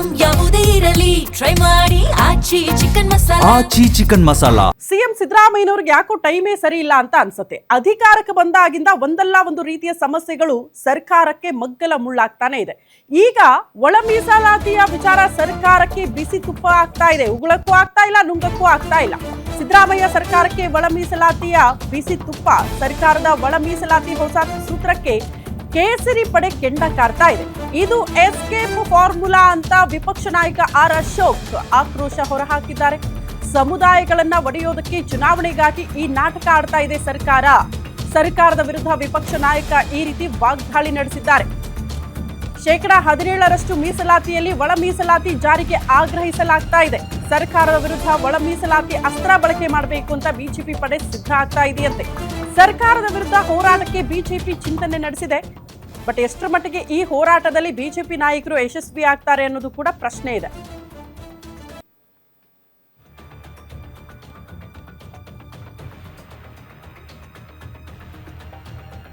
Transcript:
Item ಯಾವುದೇ ಇರಲಿ try ಮಾಡಿ ಆಚಿ ಚಿಕನ್ ಮಸಾಲಾ. ಸಿಎಂ ಸಿದ್ದರಾಮಯ್ಯನವ್ರಿಗೆ ಯಾಕೋ ಟೈಮೇ ಸರಿ ಇಲ್ಲ ಅಂತ ಅನ್ಸುತ್ತೆ. ಅಧಿಕಾರಕ್ಕೆ ಬಂದಾಗಿಂದ ಒಂದಲ್ಲ ಒಂದು ರೀತಿಯ ಸಮಸ್ಯೆಗಳು ಸರ್ಕಾರಕ್ಕೆ ಮಗ್ಗಲ ಮುಳ್ಳಾಗ್ತಾನೆ ಇದೆ. ಈಗ ಒಳ ಮೀಸಲಾತಿಯ ವಿಚಾರ ಸರ್ಕಾರಕ್ಕೆ ಬಿಸಿ ತುಪ್ಪ ಆಗ್ತಾ ಇದೆ. ಉಗುಳಕ್ಕೂ ಆಗ್ತಾ ಇಲ್ಲ, ನುಂಗಕ್ಕೂ ಆಗ್ತಾ ಇಲ್ಲ. ಸಿದ್ದರಾಮಯ್ಯ ಸರ್ಕಾರಕ್ಕೆ ಒಳ ಮೀಸಲಾತಿಯ ಬಿಸಿ ತುಪ್ಪ. ಸರ್ಕಾರದ ಒಳ ಮೀಸಲಾತಿ ಹೊಸ ಸೂತ್ರಕ್ಕೆ ಕೇಸರಿ ಪಡೆ ಕೆಂಡ ಕಾರ್ತಾ ಇದೆ. ಇದು ಎಸ್ಕೇಪ್ ಫಾರ್ಮುಲಾ ಅಂತ ವಿಪಕ್ಷ ನಾಯಕ ಆರ್ ಅಶೋಕ್ ಆಕ್ರೋಶ ಹೊರಹಾಕಿದ್ದಾರೆ. ಸಮುದಾಯಗಳನ್ನ ಒಡೆಯೋದಕ್ಕೆ ಚುನಾವಣೆಗಾಗಿ ಈ ನಾಟಕ ಆಡ್ತಾ ಇದೆ ಸರ್ಕಾರ. ಸರ್ಕಾರದ ವಿರುದ್ಧ ವಿಪಕ್ಷ ನಾಯಕ ಈ ರೀತಿ ವಾಗ್ದಾಳಿ ನಡೆಸಿದ್ದಾರೆ. 17% ಮೀಸಲಾತಿಯಲ್ಲಿ ಒಳ ಮೀಸಲಾತಿ ಜಾರಿಗೆ ಆಗ್ರಹಿಸಲಾಗ್ತಾ ಇದೆ. ಸರ್ಕಾರದ ವಿರುದ್ಧ ಒಳ ಮೀಸಲಾತಿ ಅಸ್ತ್ರ ಬಳಕೆ ಮಾಡಬೇಕು ಅಂತ ಬಿಜೆಪಿ ಪಡೆ ಸಿದ್ಧ ಆಗ್ತಾ ಇದೆಯಂತೆ. ಸರ್ಕಾರದ ವಿರುದ್ಧ ಹೋರಾಟಕ್ಕೆ ಬಿಜೆಪಿ ಚಿಂತನೆ ನಡೆಸಿದೆ. ಬಟ್ ಎಷ್ಟರ ಮಟ್ಟಿಗೆ ಈ ಹೋರಾಟದಲ್ಲಿ ಬಿಜೆಪಿ ನಾಯಕರು ಯಶಸ್ವಿ ಆಗ್ತಾರೆ ಅನ್ನೋದು ಕೂಡ ಪ್ರಶ್ನೆ ಇದೆ.